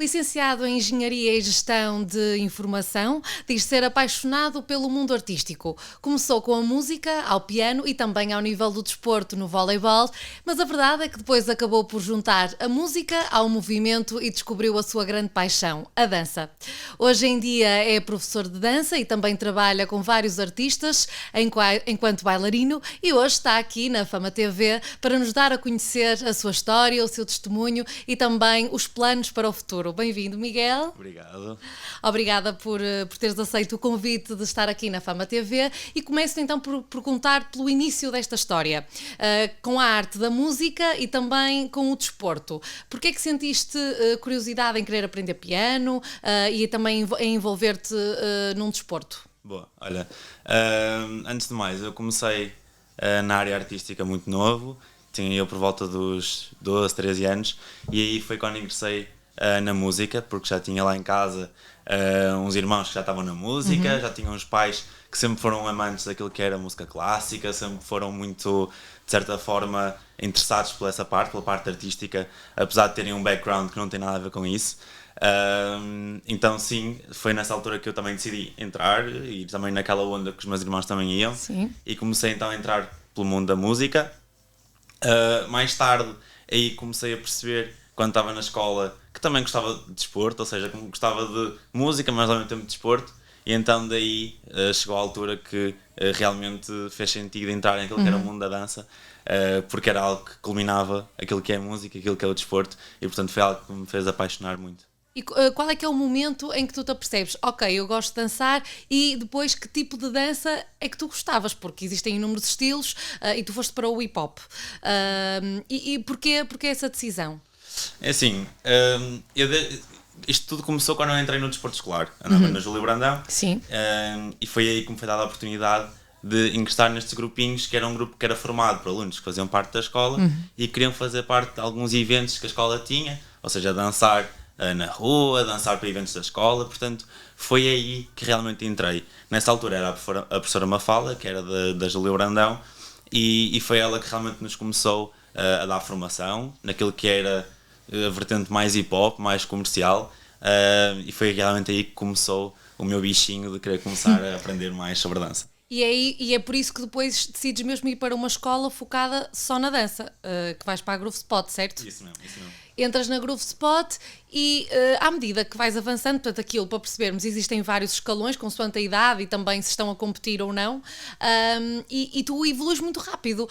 Licenciado em Engenharia e Gestão de Informação, diz ser apaixonado pelo mundo artístico. Começou com a música, ao piano e também ao nível do desporto no voleibol, mas a verdade é que depois acabou por juntar a música ao movimento e descobriu a sua grande paixão, a dança. Hoje em dia é professor de dança e também trabalha com vários artistas enquanto bailarino e hoje está aqui na Fama TV para nos dar a conhecer a sua história, o seu testemunho e também os planos para o futuro. Bem-vindo, Miguel. Obrigado. Obrigada por teres aceito o convite de estar aqui na Fama TV e começo então por contar pelo início desta história, com a arte da música e também com o desporto. Porquê é que sentiste curiosidade em querer aprender piano e também em envolver-te num desporto? Boa, olha, antes de mais, eu comecei na área artística muito novo, tinha eu por volta dos 12, 13 anos, e aí foi quando ingressei na música, porque já tinha lá em casa uns irmãos que já estavam na música, já tinha uns pais que sempre foram amantes daquilo que era música clássica, sempre foram muito, de certa forma, interessados pela parte artística, apesar de terem um background que não tem nada a ver com isso. Então sim, foi nessa altura que eu também decidi entrar e também naquela onda que os meus irmãos também iam. Sim. E comecei então a entrar pelo mundo da música. Mais tarde aí comecei a perceber, quando estava na escola, que também gostava de desporto, ou seja, gostava de música, mas ao mesmo tempo de desporto, e então daí chegou a altura que realmente fez sentido entrar naquilo que era o mundo da dança, porque era algo que culminava aquilo que é a música, aquilo que é o desporto, e portanto foi algo que me fez apaixonar muito. E qual é que é o momento em que tu te apercebes, ok, eu gosto de dançar, e depois que tipo de dança é que tu gostavas? Porque existem inúmeros estilos e tu foste para o hip-hop. E porquê essa decisão? É assim, isto tudo começou quando eu entrei no desporto escolar. Andava na Júlio Brandão. Sim. E foi aí que me foi dada a oportunidade de ingressar nestes grupinhos, que era um grupo que era formado por alunos que faziam parte da escola e queriam fazer parte de alguns eventos que a escola tinha, ou seja, dançar na rua, dançar para eventos da escola. Portanto, foi aí que realmente entrei. Nessa altura era a professora Mafalda, que era da Júlio Brandão, e foi ela que realmente nos começou a dar formação naquilo que era a vertente mais hip-hop, mais comercial, e foi realmente aí que começou o meu bichinho de querer começar a aprender mais sobre dança. E é por isso que depois decides mesmo ir para uma escola focada só na dança, que vais para a Groove Spot, certo? Isso mesmo. Entras na Groove Spot e à medida que vais avançando, portanto aquilo para percebermos, existem vários escalões consoante a idade e também se estão a competir ou não, e tu evoluís muito rápido.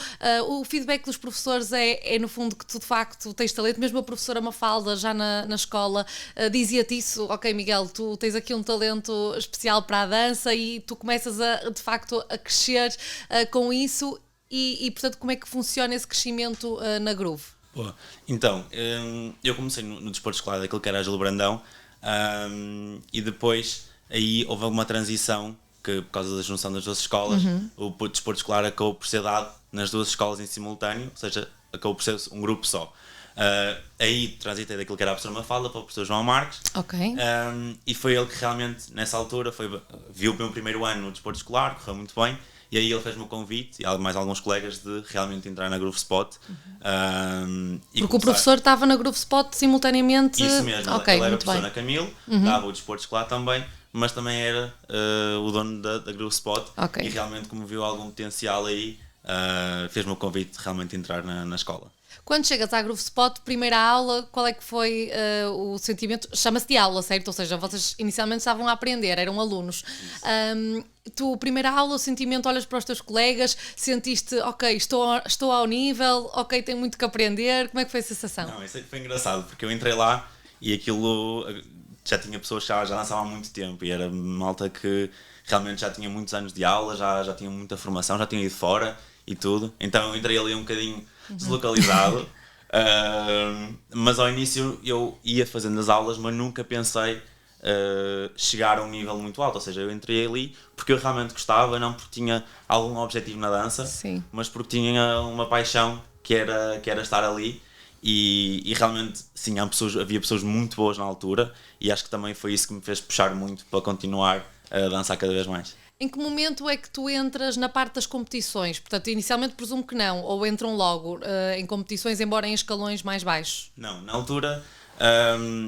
O feedback dos professores é no fundo que tu de facto tens talento. Mesmo a professora Mafalda já na escola dizia-te isso, ok Miguel, tu tens aqui um talento especial para a dança e tu começas de facto a crescer com isso e portanto como é que funciona esse crescimento na Groove? Boa. Então, eu comecei no desporto escolar daquilo que era a Júlio Brandão, e depois aí houve alguma transição que, por causa da junção das duas escolas, o desporto escolar acabou por ser dado nas duas escolas em simultâneo, ou seja, acabou por ser um grupo só. Aí transitei daquilo que era a professora Mafalda para o professor João Marques, e foi ele que realmente nessa altura viu o meu primeiro ano no desporto escolar, correu muito bem. E aí ele fez-me o convite, e mais alguns colegas, de realmente entrar na Groove Spot. Porque o professor estava na Groove Spot simultaneamente. Isso mesmo, okay, ele era muito professor bem. na Camilo, dava o desporto escolar também, mas também era o dono da Groove Spot. Okay. E realmente, como viu algum potencial aí, fez-me o convite de realmente entrar na escola. Quando chegas à Groove Spot, primeira aula, qual é que foi o sentimento? Chama-se de aula, certo? Ou seja, vocês inicialmente estavam a aprender, eram alunos. Tu, primeira aula, o sentimento, olhas para os teus colegas, sentiste, ok, estou ao nível, ok, tenho muito que aprender. Como é que foi a sensação? Não, isso foi engraçado, porque eu entrei lá e aquilo já tinha pessoas que já dançavam há muito tempo e era malta que realmente já tinha muitos anos de aula, já tinha muita formação, já tinha ido fora e tudo. Então eu entrei ali um bocadinho deslocalizado, mas ao início eu ia fazendo as aulas, mas nunca pensei chegar a um nível muito alto. Ou seja, eu entrei ali porque eu realmente gostava, não porque tinha algum objetivo na dança, Sim. mas porque tinha uma paixão que era estar ali. E realmente, sim, havia pessoas muito boas na altura, e acho que também foi isso que me fez puxar muito para continuar a dançar cada vez mais. Em que momento é que tu entras na parte das competições? Portanto, inicialmente presumo que não, ou entram logo em competições, embora em escalões mais baixos? Não, na altura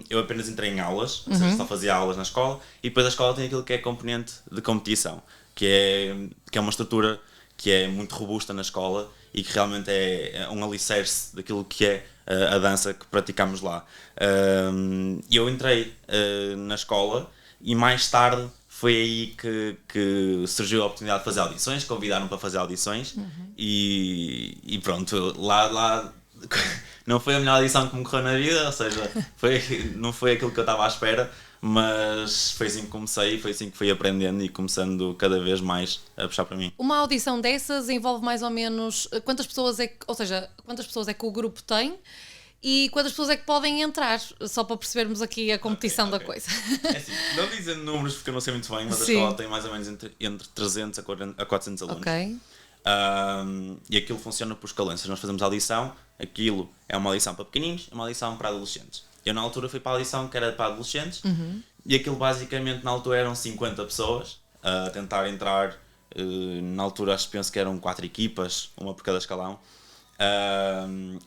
Eu apenas entrei em aulas, ou seja, só fazia aulas na escola, e depois a escola tem aquilo que é componente de competição, que é uma estrutura que é muito robusta na escola e que realmente é um alicerce daquilo que é a dança que praticamos lá. E eu entrei na escola e mais tarde foi aí que surgiu a oportunidade de fazer audições, convidaram-me para fazer audições e pronto, lá não foi a melhor audição que me correu na vida, ou seja, não foi aquilo que eu estava à espera, mas foi assim que comecei, foi assim que fui aprendendo e começando cada vez mais a puxar para mim. Uma audição dessas envolve mais ou menos quantas pessoas é que, ou seja, quantas pessoas é que o grupo tem e quantas pessoas é que podem entrar, só para percebermos aqui a competição da coisa. É assim, não dizendo números porque eu não sei muito bem, mas a Sim. escola tem mais ou menos entre 300 a 400 alunos. Ok. E aquilo funciona por escalões. Se nós fazemos a audição, aquilo é uma audição para pequeninos e uma audição para adolescentes. Eu na altura fui para a audição que era para adolescentes e aquilo basicamente na altura eram 50 pessoas a tentar entrar. Na altura acho que penso que eram 4 equipas, uma por cada escalão.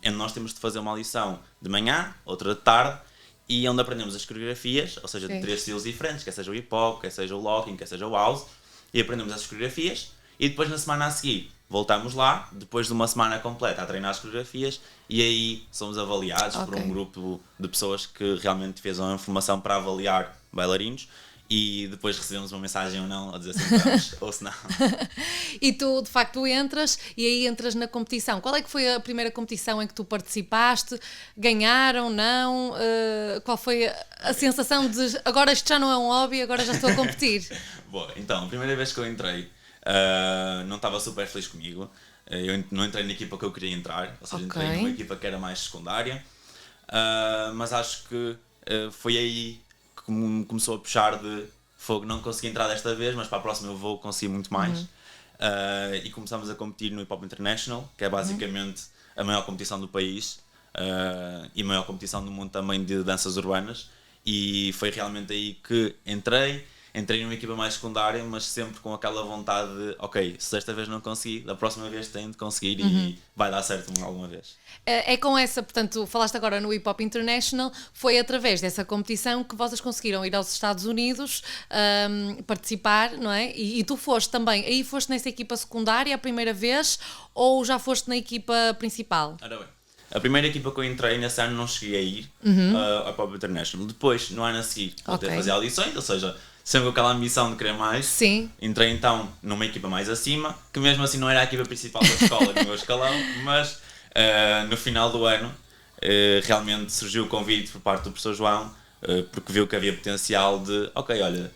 E nós temos de fazer uma audição de manhã, outra de tarde, e onde aprendemos as coreografias, ou seja, de 3 estilos diferentes, quer seja o hip hop, quer seja o locking, quer seja o house, e aprendemos essas coreografias. E depois na semana a seguir voltamos lá, depois de uma semana completa a treinar as coreografias, e aí somos avaliados por um grupo de pessoas que realmente fez uma formação para avaliar bailarinos, e depois recebemos uma mensagem ou não a dizer se entramos ou se não. E tu, de facto, entras e aí entras na competição. Qual é que foi a primeira competição em que tu participaste? Ganharam, não? Qual foi a sensação de agora isto já não é um hobby, agora já estou a competir? Boa, então, a primeira vez que eu entrei, não estava super feliz comigo. Eu não entrei na equipa que eu queria entrar, ou seja, entrei numa equipa que era mais secundária, mas acho que foi aí que me começou a puxar de fogo. Não consegui entrar desta vez, mas para a próxima eu vou conseguir muito mais. E começamos a competir no Hip Hop International, que é basicamente a maior competição do país e a maior competição do mundo também de danças urbanas, e foi realmente aí que entrei numa equipa mais secundária, mas sempre com aquela vontade de ok, se desta vez não consegui, da próxima vez tenho de conseguir e vai dar certo alguma vez. É com essa, portanto, falaste agora no Hip Hop International, foi através dessa competição que vocês conseguiram ir aos Estados Unidos participar, não é? E tu foste também, aí foste nessa equipa secundária a primeira vez ou já foste na equipa principal? Ora bem, a primeira equipa que eu entrei nesse ano não cheguei a ir ao Hip Hop International. Depois, no ano a seguir, voltei a fazer audições, ou seja, sempre com aquela ambição de querer mais. Sim. Entrei então numa equipa mais acima, que mesmo assim não era a equipa principal da escola, no meu escalão, mas no final do ano realmente surgiu o convite por parte do professor João, porque viu que havia potencial de, ok, olha,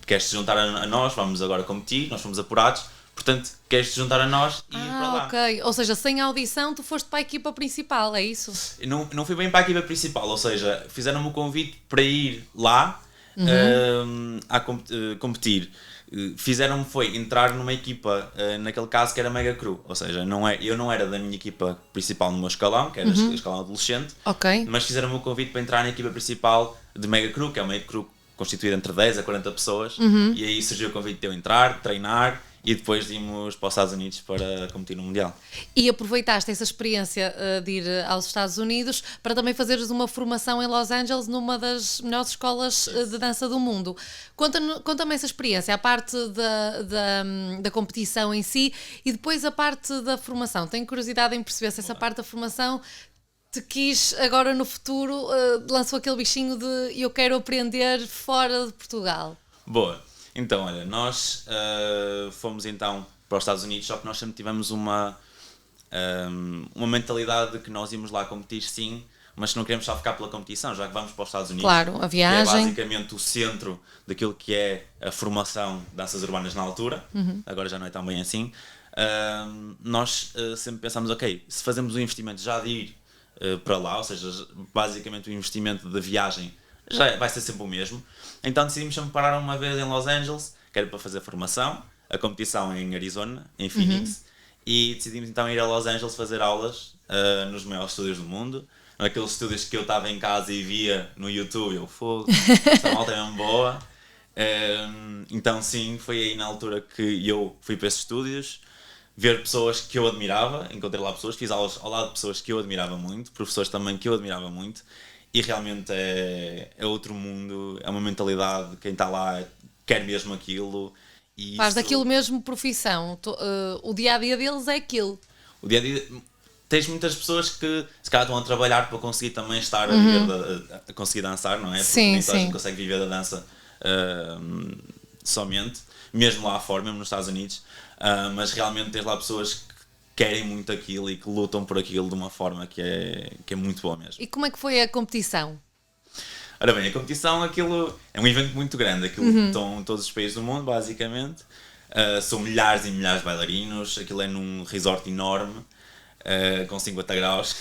queres-te juntar a nós, vamos agora competir, nós fomos apurados, portanto, queres-te juntar a nós e ir para lá. Ok, ou seja, sem audição tu foste para a equipa principal, é isso? Não fui bem para a equipa principal, ou seja, fizeram-me o convite para ir lá a competir. Fizeram-me foi entrar numa equipa, naquele caso que era Mega Crew, ou seja, eu não era da minha equipa principal no meu escalão, que era o escalão adolescente, mas fizeram-me o convite para entrar na equipa principal de Mega Crew, que é uma Mega Crew constituída entre 10 a 40 pessoas, e aí surgiu o convite de eu entrar, treinar, e depois íamos para os Estados Unidos para competir no Mundial. E aproveitaste essa experiência de ir aos Estados Unidos para também fazeres uma formação em Los Angeles numa das melhores escolas de dança do mundo. Conta-me essa experiência, a parte da competição em si e depois a parte da formação. Tenho curiosidade em perceber se essa parte da formação te quis agora no futuro, lançou aquele bichinho de eu quero aprender fora de Portugal. Boa. Então, olha, nós fomos então para os Estados Unidos, só que nós sempre tivemos uma mentalidade de que nós íamos lá competir sim, mas não queremos só ficar pela competição, já que vamos para os Estados Unidos. Claro, a viagem. Que é basicamente o centro daquilo que é a formação de danças urbanas na altura, agora já não é tão bem assim. Nós sempre pensamos, ok, se fazemos um investimento já de ir para lá, ou seja, basicamente o investimento da viagem já vai ser sempre o mesmo. Então decidimos sempre parar uma vez em Los Angeles, que era para fazer formação, a competição em Arizona, em Phoenix, e decidimos então ir a Los Angeles fazer aulas nos maiores estúdios do mundo, naqueles estúdios que eu estava em casa e via no YouTube, eu fogo, esta malta é mesmo boa. Então sim, foi aí na altura que eu fui para esses estúdios, ver pessoas que eu admirava, encontrei lá pessoas, fiz aulas ao lado de pessoas que eu admirava muito, professores também que eu admirava muito, e realmente é outro mundo, é uma mentalidade, quem está lá quer mesmo aquilo. E Faz isso, daquilo mesmo profissão. O dia-a-dia deles é aquilo. o dia a dia, tens muitas pessoas que se calhar estão a trabalhar para conseguir também estar a viver a conseguir dançar, não é? Porque Sim, nem toda a gente sim. consegue viver da dança somente, mesmo lá fora, mesmo nos Estados Unidos, mas realmente tens lá pessoas que querem muito aquilo e que lutam por aquilo de uma forma que é muito boa mesmo. E como é que foi a competição? Ora bem, a competição, aquilo é um evento muito grande, aquilo estão todos os países do mundo, basicamente. São milhares e milhares de bailarinos, aquilo é num resort enorme, com 50 graus.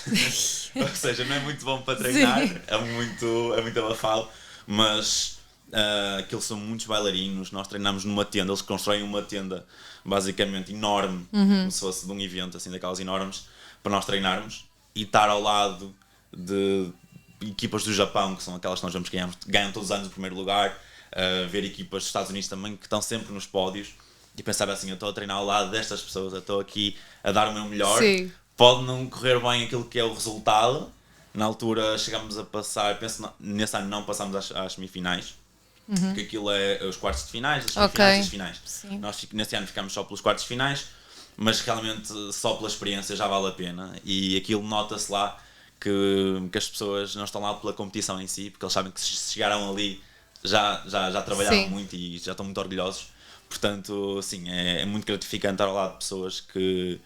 Ou seja, não é muito bom para treinar, Sim. é muito abafado, mas aquilo são muitos bailarinos, nós treinamos numa tenda, eles constroem uma tenda basicamente enorme, como se fosse de um evento assim daquelas enormes, para nós treinarmos e estar ao lado de equipas do Japão, que são aquelas que nós vemos que ganham todos os anos o primeiro lugar, ver equipas dos Estados Unidos também que estão sempre nos pódios e pensar assim, eu estou a treinar ao lado destas pessoas, eu estou aqui a dar o meu melhor. Sim. Pode não correr bem aquilo que é o resultado. Na altura chegámos a passar, penso que nesse ano não passámos às semifinais, que aquilo é os quartos de finais, as semifinais Ok. e as finais. Sim. Nós nesse ano ficámos só pelos quartos de finais, mas realmente só pela experiência já vale a pena e aquilo nota-se lá que as pessoas não estão lá pela competição em si, porque eles sabem que se chegaram ali já trabalharam Sim. muito e já estão muito orgulhosos. Portanto, sim, é muito gratificante estar ao lado de pessoas que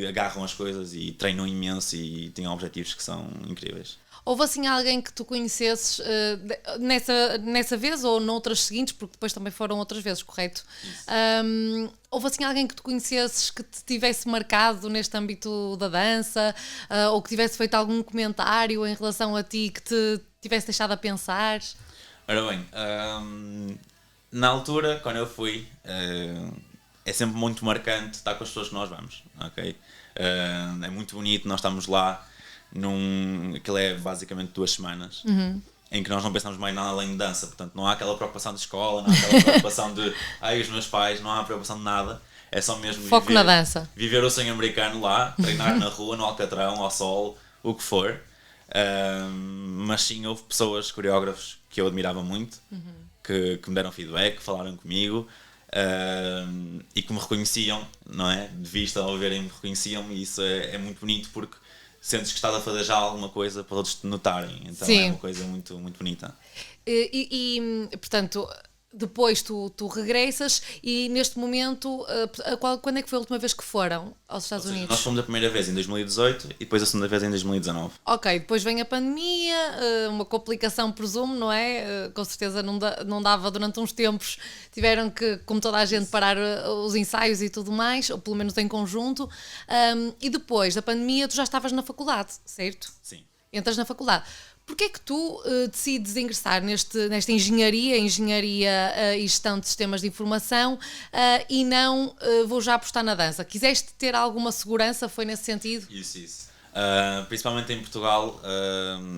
agarram as coisas e treinam imenso e têm objetivos que são incríveis. Houve assim alguém que tu conhecesses nessa vez ou noutras seguintes, porque depois também foram outras vezes, correto? Houve assim alguém que tu conhecesses que te tivesse marcado neste âmbito da dança, ou que tivesse feito algum comentário em relação a ti que te tivesse deixado a pensar? Ora bem, na altura, quando eu fui, é sempre muito marcante estar com as pessoas que nós vamos, ok? É muito bonito, nós estamos lá, aquilo é basicamente 2 semanas, em que nós não pensamos mais nada além de dança, portanto não há aquela preocupação de escola, não há aquela preocupação de os meus pais, não há preocupação de nada, é só mesmo Foco na dança. viver o sonho americano lá, treinar na rua, no Alcatrão, ao sol, o que for. Mas sim, houve pessoas, coreógrafos que eu admirava muito, que me deram feedback, que falaram comigo e que me reconheciam, não é? De vista ao verem-me, reconheciam-me e isso é muito bonito porque sentes que estás a fazer já alguma coisa para outros te notarem, então Sim. é uma coisa muito, muito bonita. Portanto, depois tu regressas e neste momento, quando é que foi a última vez que foram aos Estados Ou seja, Unidos? nós fomos a primeira vez em 2018 e depois a segunda vez em 2019. Ok, depois vem a pandemia, uma complicação presumo, não é? Com certeza não dava durante uns tempos, tiveram que, como toda a gente, parar os ensaios e tudo mais, ou pelo menos em conjunto. E depois da pandemia tu já estavas na faculdade, certo? Sim. Entras na faculdade. Porquê é que tu decides ingressar nesta engenharia e gestão de sistemas de informação e não vou já apostar na dança? Quiseste ter alguma segurança, foi nesse sentido? Isso. Principalmente em Portugal,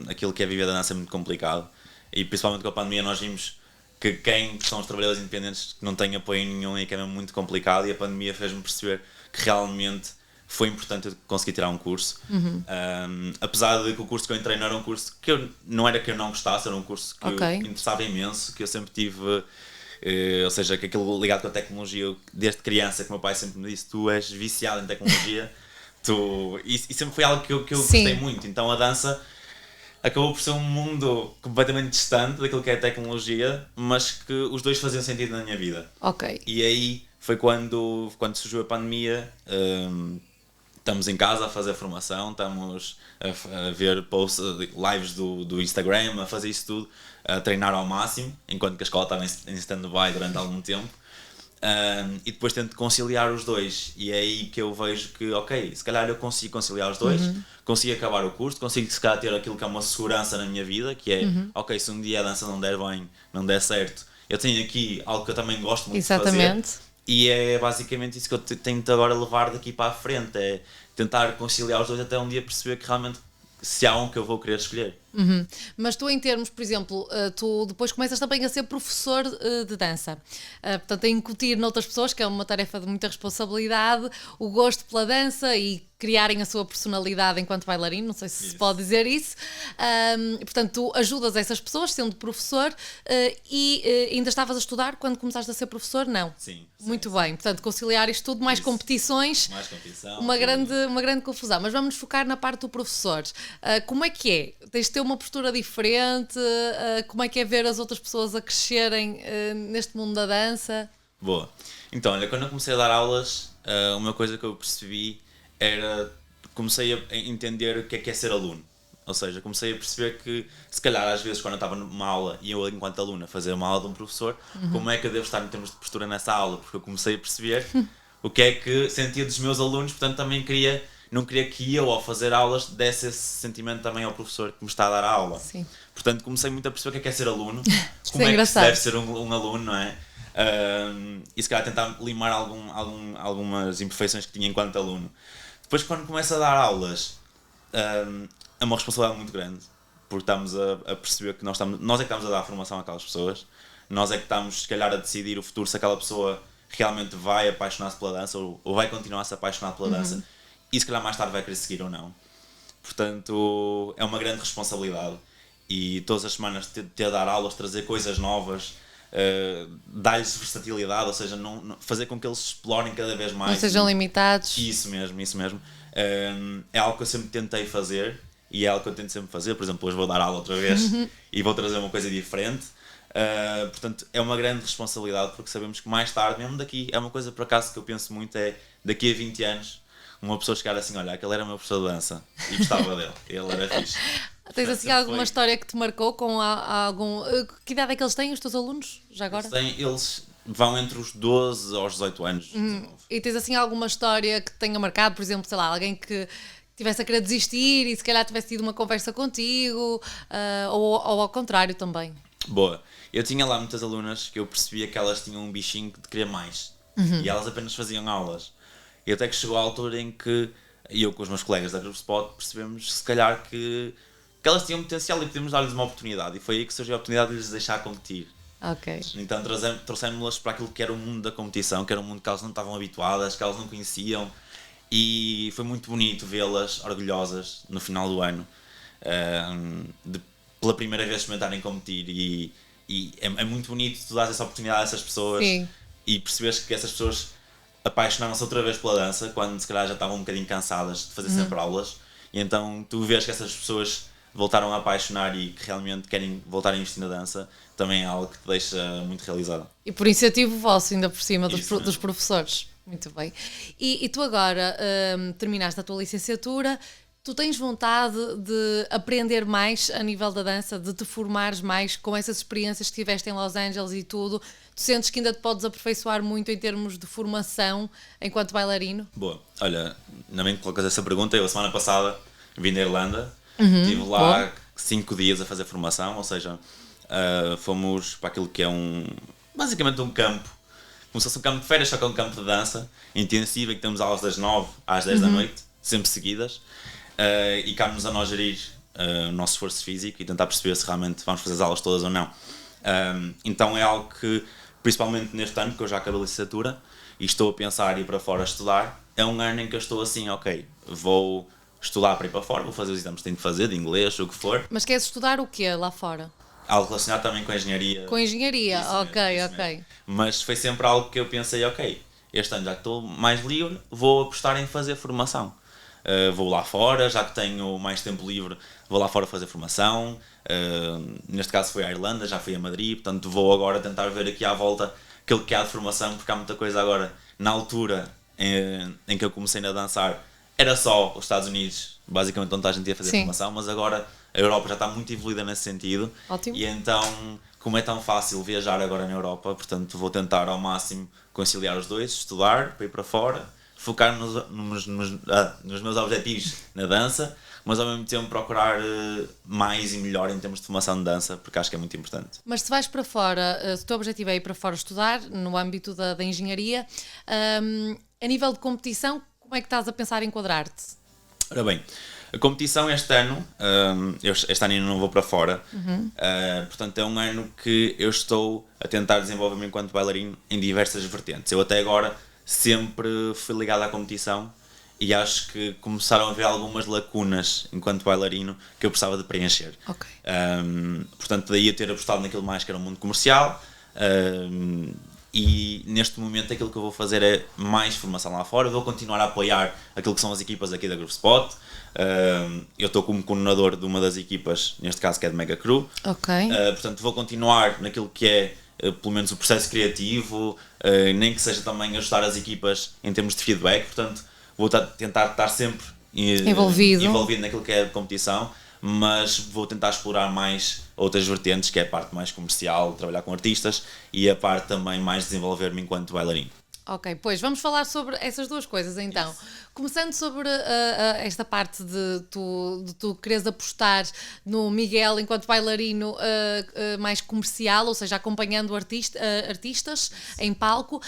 aquilo que é viver da dança é muito complicado e principalmente com a pandemia nós vimos que quem são os trabalhadores independentes que não têm apoio nenhum e que é mesmo muito complicado e a pandemia fez-me perceber que realmente foi importante eu conseguir tirar um curso. Apesar de que o curso que eu entrei não era um curso que não era que eu não gostasse, era um curso que Ok. eu interessava imenso, que eu sempre tive, ou seja, que aquilo ligado com a tecnologia, desde criança, que o meu pai sempre me disse, tu és viciado em tecnologia, e sempre foi algo que eu gostei muito, então a dança acabou por ser um mundo completamente distante daquilo que é a tecnologia, mas que os dois faziam sentido na minha vida. Ok. E aí foi quando surgiu a pandemia, estamos em casa a fazer formação, estamos a ver posts, lives do Instagram, a fazer isso tudo, a treinar ao máximo, enquanto que a escola estava em stand-by durante algum tempo. E depois tento conciliar os dois e é aí que eu vejo que, ok, se calhar eu consigo conciliar os dois, consigo acabar o curso, consigo se calhar ter aquilo que é uma segurança na minha vida, que é, ok, se um dia a dança não der bem, não der certo, eu tenho aqui algo que eu também gosto muito de Exatamente. fazer. E é basicamente isso que eu tento agora levar daqui para a frente, é tentar conciliar os dois até um dia perceber que realmente se há um que eu vou querer escolher. Mas tu em termos, por exemplo, tu depois começas também a ser professor de dança, portanto a incutir noutras pessoas, que é uma tarefa de muita responsabilidade, o gosto pela dança e criarem a sua personalidade enquanto bailarino, não sei se se pode dizer isso. Portanto, tu ajudas essas pessoas sendo professor e ainda estavas a estudar quando começaste a ser professor? Não. Sim. Muito bem. Portanto, conciliar isto tudo, mais competições, mais competição, uma grande confusão. Mas vamos focar na parte do professor. Como é que é? Tens de ter uma postura diferente? Como é que é ver as outras pessoas a crescerem neste mundo da dança? Boa. Então, olha, quando eu comecei a dar aulas, uma coisa que eu percebi era, comecei a entender o que é ser aluno. Ou seja, comecei a perceber que, se calhar, às vezes, quando eu estava numa aula e eu, enquanto aluno, fazia uma aula de um professor, como é que eu devo estar em termos de postura nessa aula? Porque eu comecei a perceber o que é que sentia dos meus alunos, portanto, também não queria que eu, ao fazer aulas, desse esse sentimento também ao professor que me está a dar a aula. Sim. Portanto, comecei muito a perceber o que é ser aluno, Como é que se deve ser um aluno, não é? E se calhar tentar limar algumas imperfeições que tinha enquanto aluno. Depois, quando começo a dar aulas, é uma responsabilidade muito grande, porque estamos a perceber que nós é que estamos a dar a formação àquelas pessoas, nós é que estamos, se calhar, a decidir o futuro, se aquela pessoa realmente vai apaixonar-se pela dança ou vai continuar a se apaixonar pela dança, e se calhar mais tarde vai querer seguir ou não. Portanto, é uma grande responsabilidade, e todas as semanas ter a dar aulas, trazer coisas novas, dar-lhes versatilidade, ou seja, fazer com que eles explorem cada vez mais. Não sejam limitados. Isso mesmo. É algo que eu sempre tentei fazer e é algo que eu tento sempre fazer. Por exemplo, hoje vou dar aula outra vez e vou trazer uma coisa diferente. Portanto, é uma grande responsabilidade, porque sabemos que mais tarde, mesmo daqui, é uma coisa por acaso que eu penso muito, é daqui a 20 anos uma pessoa chegar assim, olha, aquele era o meu professor de dança e gostava dele, ele era fixe. Tens assim alguma história que te marcou com algum... Que idade é que eles têm, os teus alunos, já agora? Eles vão entre os 12 aos 18 anos. E tens assim alguma história que te tenha marcado, por exemplo, sei lá, alguém que tivesse a querer desistir e se calhar tivesse tido uma conversa contigo, ou ao contrário também? Boa. Eu tinha lá muitas alunas que eu percebia que elas tinham um bichinho de querer mais. E elas apenas faziam aulas. E até que chegou a altura em que eu com os meus colegas da Group Spot percebemos se calhar que elas tinham potencial e podíamos dar-lhes uma oportunidade. E foi aí que surgiu a oportunidade de lhes deixar competir. Ok. Então trouxemos-las para aquilo que era o mundo da competição, que era um mundo que elas não estavam habituadas, que elas não conheciam. E foi muito bonito vê-las orgulhosas no final do ano, pela primeira vez experimentarem competir. E é muito bonito tu dar essa oportunidade a essas pessoas. Sim. E perceberes que essas pessoas apaixonaram-se outra vez pela dança, quando se calhar já estavam um bocadinho cansadas de fazer sempre aulas. E então tu vês que essas pessoas voltaram a apaixonar e que realmente querem voltar a investir na dança, também é algo que te deixa muito realizado. E por incentivo vosso, ainda por cima dos professores. Muito bem. E tu agora terminaste a tua licenciatura, tu tens vontade de aprender mais a nível da dança, de te formares mais com essas experiências que tiveste em Los Angeles e tudo? Tu sentes que ainda te podes aperfeiçoar muito em termos de formação enquanto bailarino? Boa. Olha, ainda bem que colocas essa pergunta. Eu, a semana passada, vim da Irlanda, estive lá 5 dias a fazer formação, ou seja, fomos para aquilo que é basicamente um campo, como se fosse um campo de férias, só que é um campo de dança intensivo, em que temos aulas das 9 às 10 da noite, sempre seguidas, e cabe-nos a nós gerir o nosso esforço físico e tentar perceber se realmente vamos fazer as aulas todas ou não. Então é algo que, principalmente neste ano, que eu já acabei a licenciatura e estou a pensar em ir para fora estudar, é um ano em que eu estou assim, ok, vou estudar para ir para fora, vou fazer os exames que tenho de fazer, de inglês, o que for. Mas queres estudar o quê lá fora? Algo relacionado também com a engenharia. Com engenharia, Isso ok. mesmo. Mas foi sempre algo que eu pensei, ok, este ano já que estou mais livre, vou apostar em fazer formação. Vou lá fora, já que tenho mais tempo livre, vou lá fora fazer formação. Neste caso foi à Irlanda, já fui a Madrid, portanto vou agora tentar ver aqui à volta aquilo que há de formação, porque há muita coisa agora. Na altura em que eu comecei a dançar, era só os Estados Unidos, basicamente onde a gente ia fazer formação, mas agora a Europa já está muito evoluída nesse sentido. Ótimo. E então, como é tão fácil viajar agora na Europa, portanto vou tentar ao máximo conciliar os dois, estudar, para ir para fora, focar nos meus objetivos na dança, mas ao mesmo tempo procurar mais e melhor em termos de formação de dança, porque acho que é muito importante. Mas se vais para fora, se o teu objetivo é ir para fora estudar, no âmbito da engenharia, a nível de competição, como é que estás a pensar em enquadrar-te? Ora bem, a competição este ano, este ano ainda não vou para fora, portanto é um ano que eu estou a tentar desenvolver-me enquanto bailarino em diversas vertentes. Eu até agora sempre fui ligado à competição e acho que começaram a haver algumas lacunas enquanto bailarino que eu precisava de preencher. Ok. Portanto, daí eu ter apostado naquilo mais que era o mundo comercial. E neste momento aquilo que eu vou fazer é mais formação lá fora. Eu vou continuar a apoiar aquilo que são as equipas aqui da Groove Spot. Eu estou como coordenador de uma das equipas, neste caso que é de Mega Crew. Ok. Portanto, vou continuar naquilo que é pelo menos o processo criativo, nem que seja também ajudar as equipas em termos de feedback. Portanto, vou tentar estar sempre envolvido naquilo que é a competição, mas vou tentar explorar mais outras vertentes, que é a parte mais comercial, trabalhar com artistas, e a parte também mais desenvolver-me enquanto bailarino. Ok, pois vamos falar sobre essas duas coisas então. Isso. Começando sobre esta parte de tu quereres apostar no Miguel enquanto bailarino mais comercial, ou seja, acompanhando artistas em palco.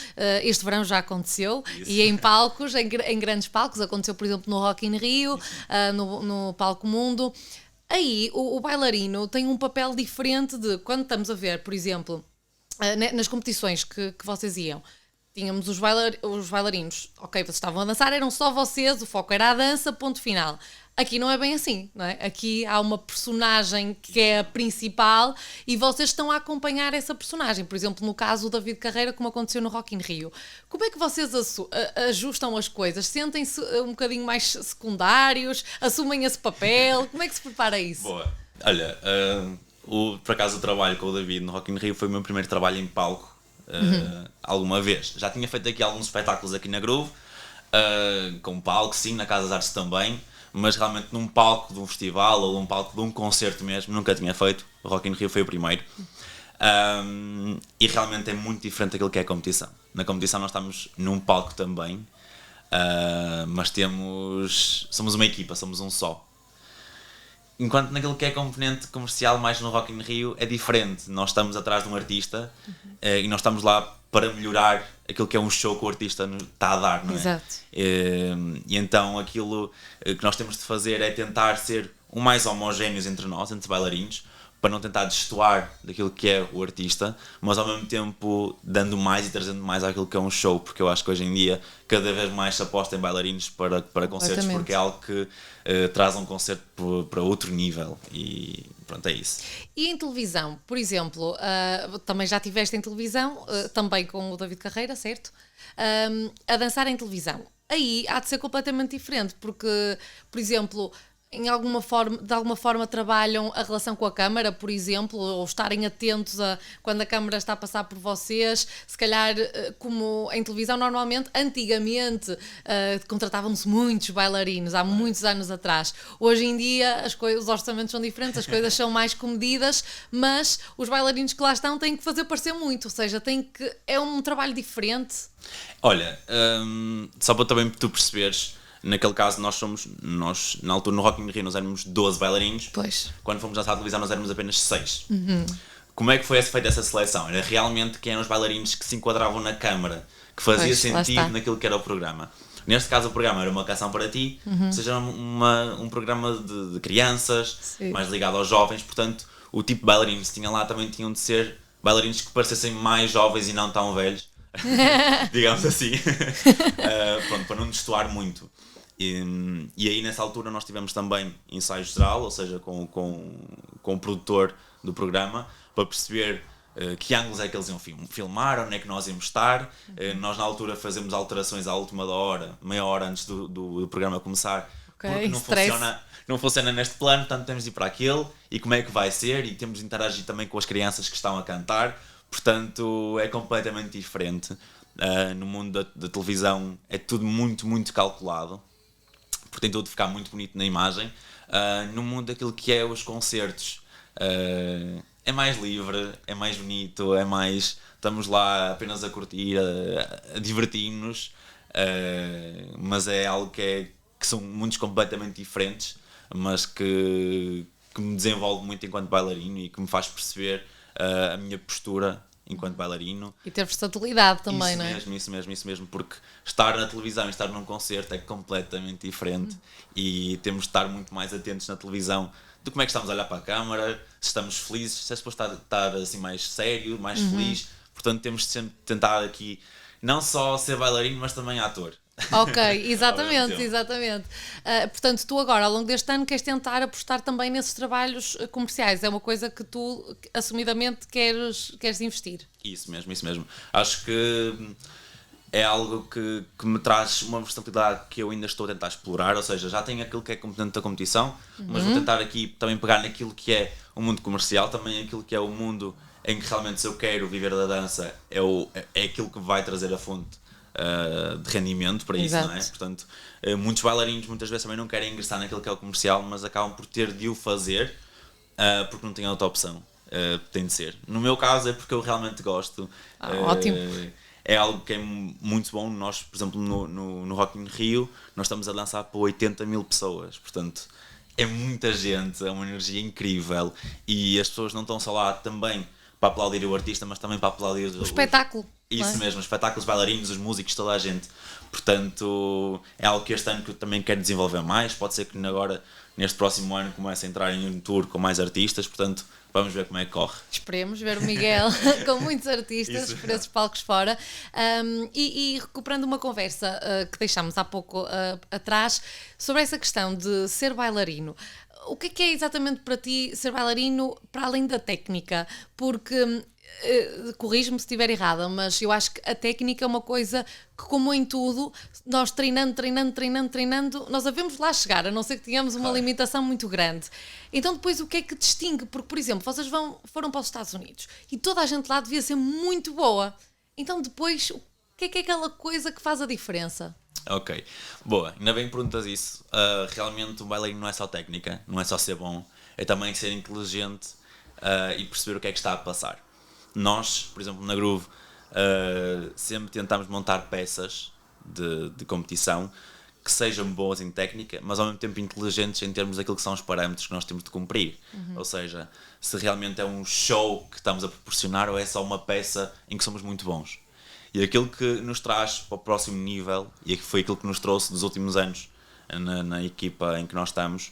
Este verão já aconteceu. Isso. E em palcos, em grandes palcos, aconteceu por exemplo no Rock in Rio, no Palco Mundo. Aí o bailarino tem um papel diferente de quando estamos a ver, por exemplo, nas competições que vocês iam. Tínhamos os bailarinos, ok, vocês estavam a dançar, eram só vocês, o foco era a dança, ponto final. Aqui não é bem assim, não é? Aqui há uma personagem que é a principal e vocês estão a acompanhar essa personagem. Por exemplo, no caso do David Carreira, como aconteceu no Rock in Rio. Como é que vocês ajustam as coisas? Sentem-se um bocadinho mais secundários? Assumem esse papel? Como é que se prepara isso? Boa. Olha, por acaso o trabalho com o David no Rock in Rio foi o meu primeiro trabalho em palco. Alguma vez. Já tinha feito aqui alguns espetáculos aqui na Groove, com palco, sim, na Casa das Artes também, mas realmente num palco de um festival ou num palco de um concerto mesmo, nunca tinha feito. O Rock in Rio foi o primeiro. E realmente é muito diferente daquilo que é a competição. Na competição nós estamos num palco também, mas somos uma equipa, somos um só. Enquanto naquilo que é componente comercial, mais no Rock in Rio, é diferente. Nós estamos atrás de um artista e nós estamos lá para melhorar aquilo que é um show que o artista está a dar, não é? Exato. E então aquilo que nós temos de fazer é tentar ser o mais homogéneos entre nós, entre bailarinos, para não tentar destoar daquilo que é o artista, mas ao mesmo tempo dando mais e trazendo mais àquilo que é um show, porque eu acho que hoje em dia cada vez mais se aposta em bailarinos para concertos, porque é algo que traz um concerto para outro nível e pronto, é isso. E em televisão, por exemplo, também já estiveste em televisão, também com o David Carreira, certo? A dançar em televisão. Aí há de ser completamente diferente, porque, por exemplo, de alguma forma trabalham a relação com a câmara, por exemplo, ou estarem atentos a quando a câmara está a passar por vocês, se calhar como em televisão normalmente, antigamente contratavam-se muitos bailarinos, há muitos anos atrás. Hoje em dia os orçamentos são diferentes, as coisas são mais comedidas, mas os bailarinos que lá estão têm que fazer parecer muito, ou seja, é um trabalho diferente. Olha, só para também tu perceberes, naquele caso nós na altura no Rock in Rio nós éramos 12 bailarinos. Pois. Quando fomos dançar à televisão nós éramos apenas 6. Como é que foi feita essa seleção? Era realmente quem eram os bailarinos que se enquadravam na câmara, que fazia sentido naquilo que era o programa. Neste caso o programa era uma canção para ti, ou seja, era um programa de crianças, sim, mais ligado aos jovens, portanto o tipo de bailarinos que tinha lá também tinham de ser bailarinos que parecessem mais jovens e não tão velhos, digamos assim, pronto, para não destoar muito. E aí nessa altura nós tivemos também ensaio geral, ou seja, com o produtor do programa, para perceber que ângulos é que eles iam filmar, onde é que nós íamos estar. Nós na altura fazemos alterações à última hora, meia hora antes do programa começar, porque não funciona neste plano, portanto temos de ir para aquele, e como é que vai ser, e temos de interagir também com as crianças que estão a cantar, portanto é completamente diferente. No mundo da televisão é tudo muito, muito calculado, porque tem tudo de ficar muito bonito na imagem. No mundo daquilo que é os concertos, é mais livre, é mais bonito, estamos lá apenas a curtir, a divertir-nos, mas é algo que são mundos completamente diferentes, mas que me desenvolve muito enquanto bailarino e que me faz perceber a minha postura enquanto bailarino. E ter versatilidade também, não é? Isso mesmo, porque estar na televisão e estar num concerto é completamente diferente e temos de estar muito mais atentos na televisão de como é que estamos a olhar para a câmara, se estamos felizes, se é suposto estar assim mais sério, mais feliz, portanto temos de sempre tentar aqui não só ser bailarino, mas também ator. Ok, exatamente, Ao mesmo tempo. exatamente. Portanto, tu agora, ao longo deste ano, queres tentar apostar também nesses trabalhos comerciais. É uma coisa que tu, assumidamente, queres investir. Isso mesmo, isso mesmo. Acho que é algo que me traz uma versatilidade que eu ainda estou a tentar explorar, ou seja, já tenho aquilo que é competente da competição, mas vou tentar aqui também pegar naquilo que é o mundo comercial, também aquilo que é o mundo em que realmente, se eu quero viver da dança, é aquilo que vai trazer a fonte de rendimento para isso, Exato. não é? Portanto, muitos bailarinos muitas vezes também não querem ingressar naquilo que é o comercial, mas acabam por ter de o fazer porque não têm outra opção. Tem de ser. No meu caso é porque eu realmente gosto. Ótimo. É algo que é muito bom. Nós, por exemplo, no Rock in Rio, nós estamos a dançar para 80 mil pessoas. Portanto, é muita gente, é uma energia incrível. E as pessoas não estão só lá também para aplaudir o artista, mas também para aplaudir O espetáculo. Isso não é? mesmo, os espetáculos, bailarinos, os músicos, toda a gente. Portanto, é algo que este ano que eu também quero desenvolver mais. Pode ser que agora, neste próximo ano, comece a entrar em um tour com mais artistas. Portanto, vamos ver como é que corre. Esperemos ver o Miguel com muitos artistas Isso. por esses palcos fora. E recuperando uma conversa que deixámos há pouco atrás sobre essa questão de ser bailarino. O que é exatamente para ti ser bailarino para além da técnica? Porque, corrijo-me se estiver errada, mas eu acho que a técnica é uma coisa que, como em tudo, nós treinando, nós havemos lá chegar, a não ser que tenhamos uma Claro. limitação muito grande. Então depois o que é que distingue? Porque, por exemplo, vocês foram para os Estados Unidos e toda a gente lá devia ser muito boa. Então depois, o que é aquela coisa que faz a diferença? Ok, boa, ainda bem que perguntas isso. Realmente um bailarino não é só técnica, não é só ser bom, é também ser inteligente e perceber o que é que está a passar. Nós, por exemplo, na Groove, sempre tentamos montar peças de competição que sejam boas em técnica, mas ao mesmo tempo inteligentes em termos daquilo que são os parâmetros que nós temos de cumprir. Ou seja, se realmente é um show que estamos a proporcionar ou é só uma peça em que somos muito bons. E aquilo que nos traz para o próximo nível, e foi aquilo que nos trouxe dos últimos anos na equipa em que nós estamos,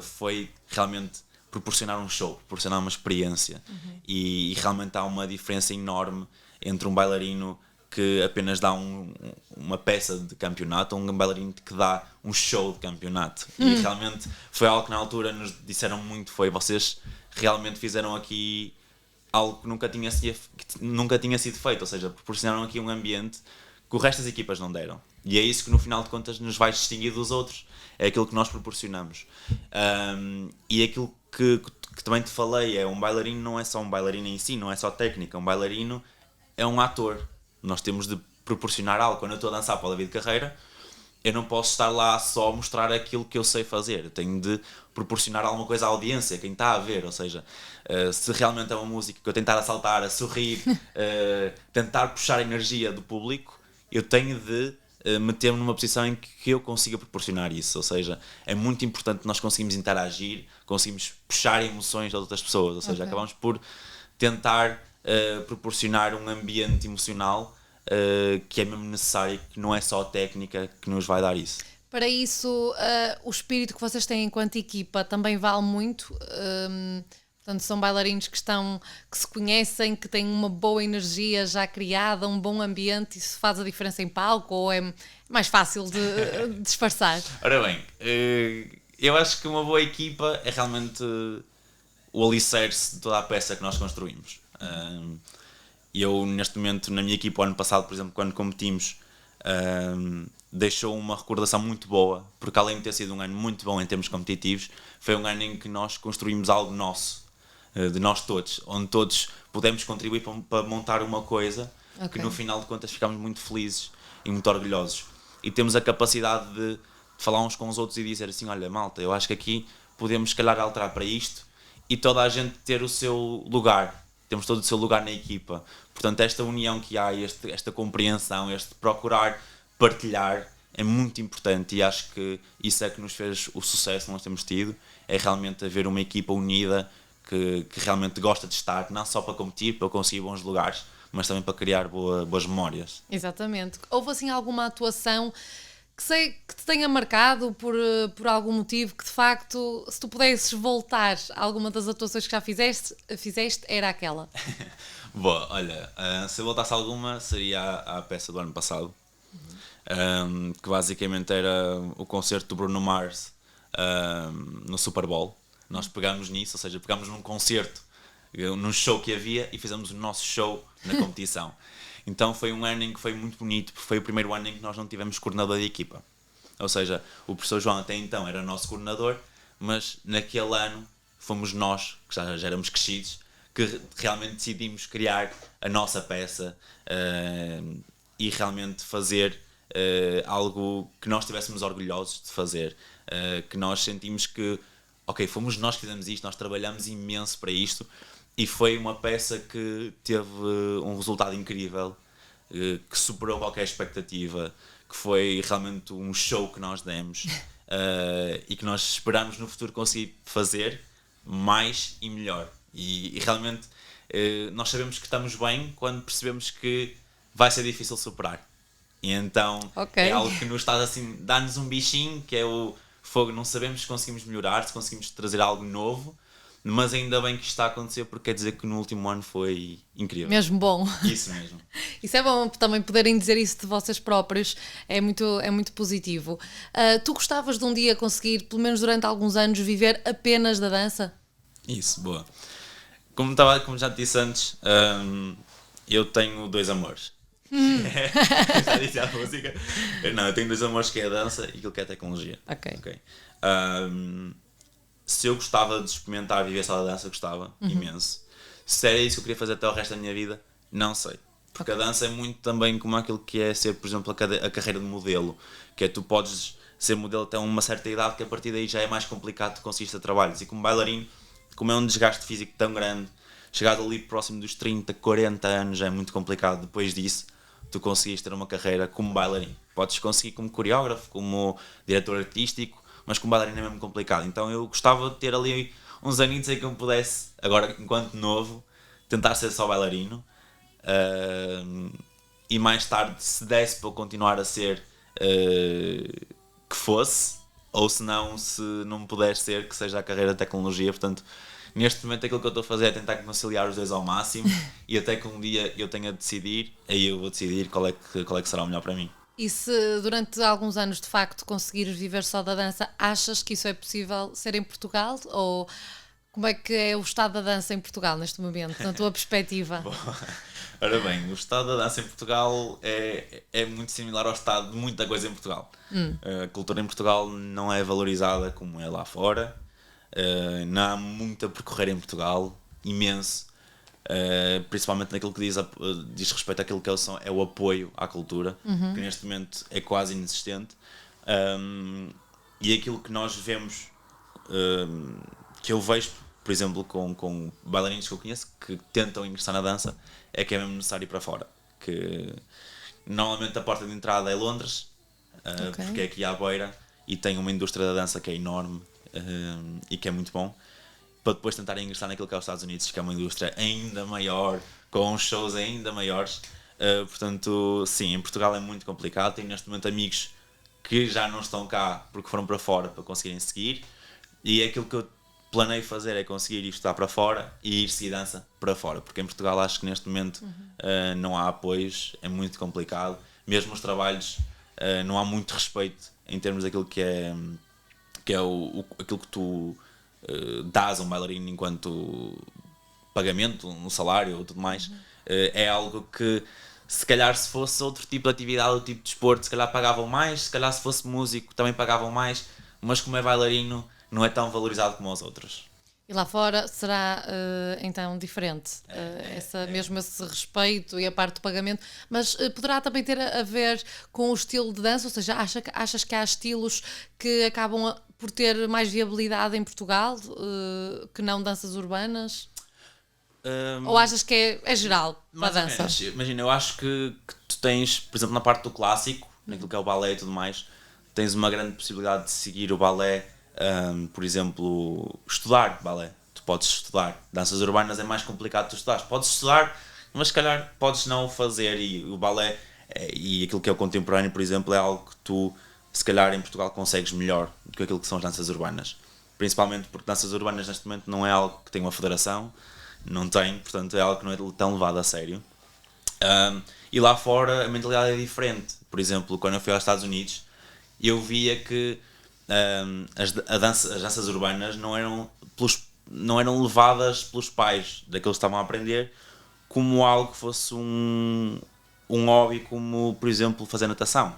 foi realmente proporcionar um show, proporcionar uma experiência. E realmente há uma diferença enorme entre um bailarino que apenas dá uma peça de campeonato ou um bailarino que dá um show de campeonato. E realmente foi algo que na altura nos disseram muito, foi vocês realmente fizeram aqui algo que nunca tinha sido feito, ou seja, proporcionaram aqui um ambiente que o resto das equipas não deram. E é isso que no final de contas nos vai distinguir dos outros, é aquilo que nós proporcionamos. E aquilo que também te falei, um bailarino não é só um bailarino em si, não é só técnica, um bailarino é um ator. Nós temos de proporcionar algo. Quando eu estou a dançar para o David Carreira, eu não posso estar lá só a mostrar aquilo que eu sei fazer. Eu tenho de proporcionar alguma coisa à audiência, quem está a ver. Ou seja, se realmente é uma música que eu tentar a saltar, a sorrir, tentar puxar a energia do público, eu tenho de meter-me numa posição em que eu consiga proporcionar isso. Ou seja, é muito importante nós conseguirmos interagir, conseguimos puxar emoções das outras pessoas. Ou seja, acabamos por tentar proporcionar um ambiente emocional que é mesmo necessário, que não é só a técnica que nos vai dar isso. Para isso, o espírito que vocês têm enquanto equipa também vale muito. Portanto, são bailarinos que se conhecem, que têm uma boa energia já criada, um bom ambiente. Isso faz a diferença em palco ou é mais fácil de disfarçar? Ora bem, eu acho que uma boa equipa é realmente o alicerce de toda a peça que nós construímos. Eu, neste momento, na minha equipa, o ano passado, por exemplo, quando competimos, deixou uma recordação muito boa, porque além de ter sido um ano muito bom em termos competitivos, foi um ano em que nós construímos algo nosso, de nós todos, onde todos pudemos contribuir para montar uma coisa que no final de contas ficámos muito felizes e muito orgulhosos. E temos a capacidade de falar uns com os outros e dizer assim, olha malta, eu acho que aqui podemos se calhar alterar para isto e toda a gente ter o seu lugar. Temos todo o seu lugar na equipa. Portanto, esta união que há, esta compreensão, este procurar partilhar é muito importante e acho que isso é que nos fez o sucesso que nós temos tido, é realmente haver uma equipa unida que realmente gosta de estar, não só para competir, para conseguir bons lugares, mas também para criar boas memórias. Exatamente. Houve assim alguma atuação que te tenha marcado por algum motivo que de facto, se tu pudesses voltar a alguma das atuações que já fizeste era aquela? Boa, olha, se eu voltasse a alguma seria a peça do ano passado. que basicamente era o concerto do Bruno Mars no Super Bowl. Nós pegámos nisso, ou seja, pegámos num concerto, num show que havia e fizemos o nosso show na competição. Então foi um ano em que foi muito bonito, porque foi o primeiro ano em que nós não tivemos coordenador de equipa. Ou seja, o professor João até então era nosso coordenador, mas naquele ano fomos nós, que já éramos crescidos, que realmente decidimos criar a nossa peça e realmente fazer algo que nós estivéssemos orgulhosos de fazer, que nós sentimos que, ok, fomos nós que fizemos isto, nós trabalhamos imenso para isto, e foi uma peça que teve um resultado incrível, que superou qualquer expectativa, que foi realmente um show que nós demos e que nós esperamos no futuro conseguir fazer mais e melhor. E realmente nós sabemos que estamos bem quando percebemos que vai ser difícil superar. E então é algo que nos está assim, dá-nos um bichinho, que é o fogo. Não sabemos se conseguimos melhorar, se conseguimos trazer algo novo, mas ainda bem que isto está a acontecer, porque quer dizer que no último ano foi incrível. Mesmo bom. Isso mesmo. Isso é bom também poderem dizer isso de vocês próprios, é muito positivo. Tu gostavas de um dia conseguir, pelo menos durante alguns anos, viver apenas da dança? Isso, boa. Como já te disse antes, eu tenho 2 amores. Já disse a música. Não, eu tenho 2 amores, que é a dança e aquilo que é a tecnologia. Ok. Se eu gostava de experimentar viver só da dança, gostava imenso. Se era isso que eu queria fazer até o resto da minha vida, não sei. Porque a dança é muito também como aquilo que é ser, por exemplo, a carreira de modelo. Que é, tu podes ser modelo até uma certa idade, que a partir daí já é mais complicado de conseguir ter trabalhos. E como bailarino, como é um desgaste físico tão grande, chegado ali próximo dos 30, 40 anos, é muito complicado. Depois disso, tu conseguires ter uma carreira como bailarino. Podes conseguir como coreógrafo, como diretor artístico, mas como bailarino é mesmo complicado. Então eu gostava de ter ali uns aninhos em que eu pudesse, agora enquanto novo, tentar ser só bailarino, e mais tarde, se desse para continuar a ser, que fosse, ou se não me puder ser, que seja a carreira de tecnologia. Portanto, neste momento aquilo que eu estou a fazer é tentar conciliar os dois ao máximo, e até que um dia eu tenha de decidir, aí eu vou decidir qual é que será o melhor para mim. E se durante alguns anos de facto conseguires viver só da dança, achas que isso é possível ser em Portugal? Ou como é que é o estado da dança em Portugal neste momento, na tua perspectiva? Bom, ora bem, o estado da dança em Portugal é muito similar ao estado de muita coisa em Portugal. A cultura em Portugal não é valorizada como é lá fora, não há muito a percorrer em Portugal, imenso. Principalmente naquilo que diz respeito àquilo que é o apoio à cultura, que neste momento é quase inexistente, e aquilo que nós vemos, que eu vejo, por exemplo, com bailarinos que eu conheço que tentam ingressar na dança, é que é mesmo necessário ir para fora, que normalmente a porta de entrada é Londres, porque é aqui à beira e tem uma indústria da dança que é enorme, e que é muito bom, para depois tentarem ingressar naquilo que é os Estados Unidos, que é uma indústria ainda maior, com shows ainda maiores. Portanto, sim, em Portugal é muito complicado. Tenho neste momento amigos que já não estão cá porque foram para fora para conseguirem seguir, e aquilo que eu planeio fazer é conseguir ir estudar para fora e ir seguir dança para fora, porque em Portugal acho que neste momento não há apoios, é muito complicado. Mesmo os trabalhos, não há muito respeito em termos daquilo que é aquilo que tu dás a um bailarino enquanto pagamento, um salário ou tudo mais. É algo que, se calhar, se fosse outro tipo de atividade, outro tipo de desporto, se calhar pagavam mais, se calhar se fosse músico também pagavam mais, mas como é bailarino não é tão valorizado como os outros. E lá fora será então diferente, mesmo esse respeito e a parte do pagamento, mas poderá também ter a ver com o estilo de dança, ou seja, achas que há estilos que acabam por ter mais viabilidade em Portugal que não danças urbanas? Ou achas que é geral para a dança? Imagina, eu acho que tu tens, por exemplo, na parte do clássico, naquilo que é o balé e tudo mais, tens uma grande possibilidade de seguir o balé. Por exemplo, estudar balé. Tu podes estudar. Danças urbanas é mais complicado tu estudares. Podes estudar, mas se calhar podes não o fazer. E o balé e aquilo que é o contemporâneo, por exemplo, é algo que tu, se calhar, em Portugal consegues melhor do que aquilo que são as danças urbanas. Principalmente porque danças urbanas neste momento não é algo que tem uma federação, não tem, portanto é algo que não é tão levado a sério. E lá fora a mentalidade é diferente. Por exemplo, quando eu fui aos Estados Unidos, eu via que as danças urbanas não eram levadas pelos pais daqueles que estavam a aprender como algo que fosse um hobby, como por exemplo fazer natação.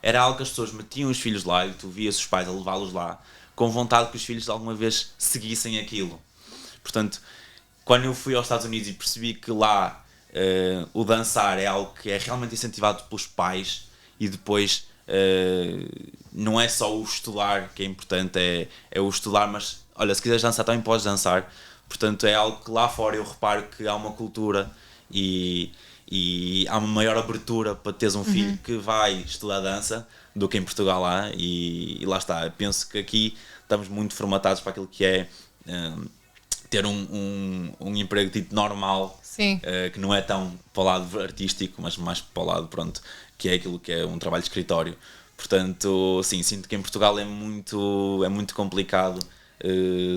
Era algo que as pessoas metiam os filhos lá e tu vias os pais a levá-los lá com vontade que os filhos alguma vez seguissem aquilo. Portanto, quando eu fui aos Estados Unidos e percebi que lá o dançar é algo que é realmente incentivado pelos pais e depois não é só o estudar que é importante, é o estudar, mas olha, se quiseres dançar também podes dançar. Portanto, é algo que lá fora eu reparo que há uma cultura e há uma maior abertura para teres um filho que vai estudar dança do que em Portugal há, e lá está. Eu penso que aqui estamos muito formatados para aquilo que é ter um emprego tipo normal, que não é tão para o lado artístico, mas mais para o lado, pronto, que é aquilo que é um trabalho de escritório. Portanto, sim, sinto que em Portugal é muito complicado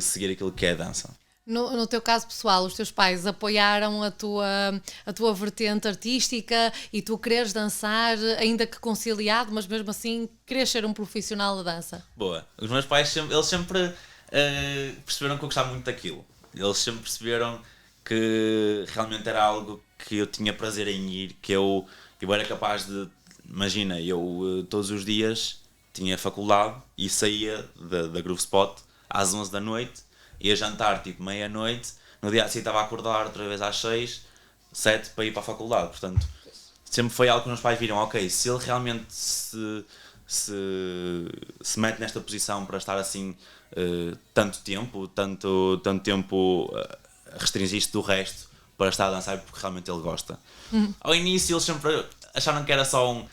seguir aquilo que é a dança. No teu caso pessoal, os teus pais apoiaram a tua vertente artística e tu queres dançar, ainda que conciliado, mas mesmo assim queres ser um profissional da dança? Boa. Os meus pais, eles sempre perceberam que eu gostava muito daquilo. Eles sempre perceberam que realmente era algo que eu tinha prazer em ir, que eu era capaz de... Imagina, eu todos os dias tinha faculdade e saía da Groove Spot às 11 da noite, ia jantar tipo meia-noite, no dia a seguir estava a acordar outra vez às 6, 7 para ir para a faculdade. Portanto, sempre foi algo que os meus pais viram, ok, se ele realmente se mete nesta posição para estar assim tanto tempo a restringir-se do resto para estar a dançar porque realmente ele gosta. Ao início eles sempre acharam que era só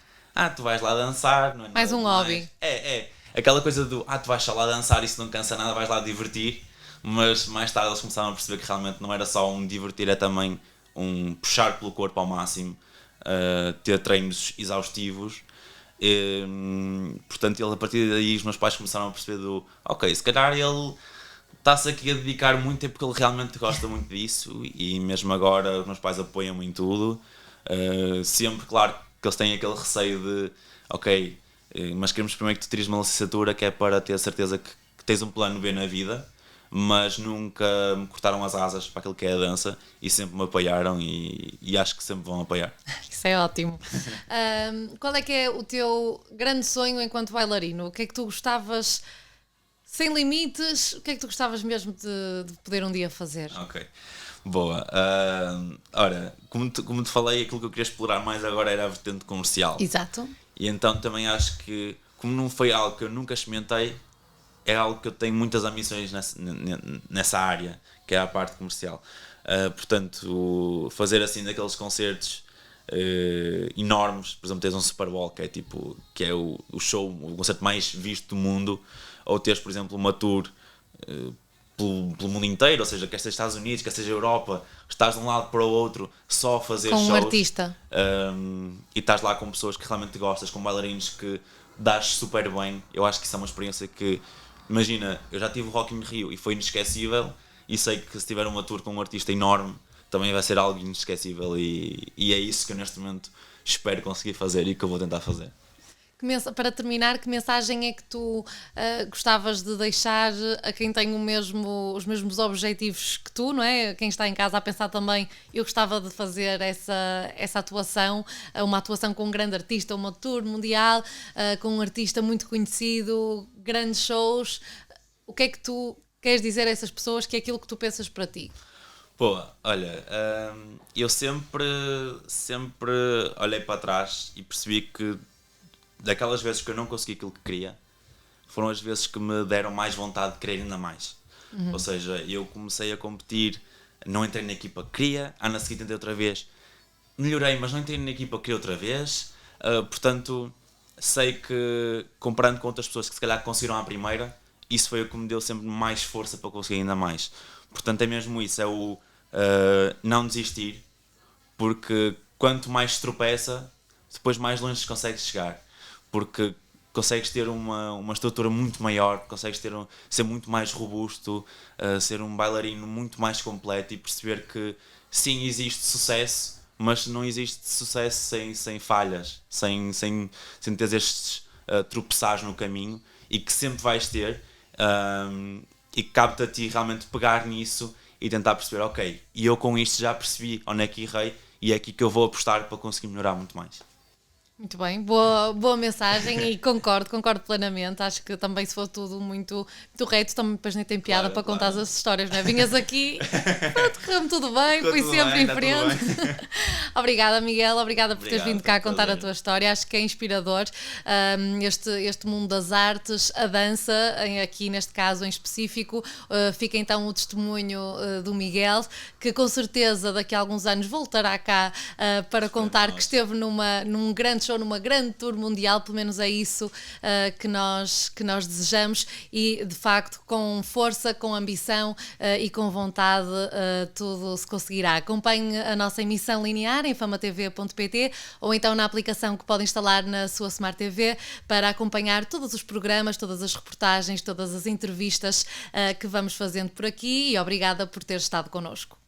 tu vais lá dançar, não é mais um hobby. É aquela coisa do tu vais só lá dançar, isso não cansa nada, vais lá divertir. Mas mais tarde eles começaram a perceber que realmente não era só um divertir, é também um puxar pelo corpo ao máximo, ter treinos exaustivos. Portanto, a partir daí os meus pais começaram a perceber ok, se calhar ele está-se aqui a dedicar muito tempo porque ele realmente gosta muito disso, e mesmo agora os meus pais apoiam-me em tudo. Sempre, claro, que eles têm aquele receio de ok, mas queremos primeiro que tu tires uma licenciatura, que é para ter a certeza que tens um plano B na vida. Mas nunca me cortaram as asas para aquilo que é a dança e sempre me apoiaram, e acho que sempre vão apoiar. Isso é ótimo. Qual é que é o teu grande sonho enquanto bailarino? O que é que tu gostavas, sem limites, o que é que tu gostavas mesmo de poder um dia fazer? Ok, boa. Ora, como te falei, aquilo que eu queria explorar mais agora era a vertente comercial. Exato. E então também acho que, como não foi algo que eu nunca experimentei, é algo que eu tenho muitas ambições nessa área, que é a parte comercial. Portanto, fazer assim daqueles concertos enormes, por exemplo, teres um Super Bowl, que é o show, o concerto mais visto do mundo, ou teres, por exemplo, uma tour pelo mundo inteiro, ou seja, quer seja Estados Unidos, quer seja Europa, estás de um lado para o outro só a fazer com shows. Um artista. E estás lá com pessoas que realmente gostas, com bailarinos que dás super bem. Eu acho que isso é uma experiência que... Imagina, eu já tive o Rock in Rio e foi inesquecível, e sei que se tiver uma tour com um artista enorme também vai ser algo inesquecível, e é isso que eu neste momento espero conseguir fazer e que eu vou tentar fazer. Para terminar, que mensagem é que tu gostavas de deixar a quem tem os mesmos objetivos que tu, não é? Quem está em casa a pensar também, eu gostava de fazer essa atuação, uma atuação com um grande artista, uma tour mundial, com um artista muito conhecido, grandes shows. O que é que tu queres dizer a essas pessoas, que é aquilo que tu pensas para ti? Pô, olha, eu sempre olhei para trás e percebi que daquelas vezes que eu não consegui aquilo que queria, foram as vezes que me deram mais vontade de querer ainda mais. Ou seja, eu comecei a competir, não entrei na equipa que queria, na seguinte entrei outra vez, melhorei, mas não entrei na equipa que queria outra vez. Portanto, sei que comparando com outras pessoas que se calhar conseguiram à primeira, isso foi o que me deu sempre mais força para conseguir ainda mais. Portanto, é mesmo isso, é o não desistir, porque quanto mais se tropeça, depois mais longe se consegue chegar. Porque consegues ter uma estrutura muito maior, consegues ser muito mais robusto, ser um bailarino muito mais completo, e perceber que sim, existe sucesso, mas não existe sucesso sem falhas, sem ter estes tropeçares no caminho, e que sempre vais ter, e cabe-te a ti realmente pegar nisso e tentar perceber, ok, e eu com isto já percebi onde é que errei, e é aqui que eu vou apostar para conseguir melhorar muito mais. Muito bem, boa mensagem e concordo plenamente. Acho que também se for tudo muito reto, também depois nem tem piada para contar as histórias, não é? Vinhas aqui, pronto, correu-me tudo bem, fui sempre em frente. Obrigada, Miguel, obrigada por teres vindo cá contar a tua história. Acho que é inspirador este mundo das artes, a dança, aqui neste caso em específico. Fica então o testemunho do Miguel, que com certeza daqui a alguns anos voltará cá para contar que esteve num grande show, numa grande tour mundial, pelo menos é isso que nós desejamos, e de facto com força, com ambição e com vontade tudo se conseguirá. Acompanhe a nossa emissão linear em famatv.pt ou então na aplicação que pode instalar na sua Smart TV para acompanhar todos os programas, todas as reportagens, todas as entrevistas que vamos fazendo por aqui, e obrigada por ter estado connosco.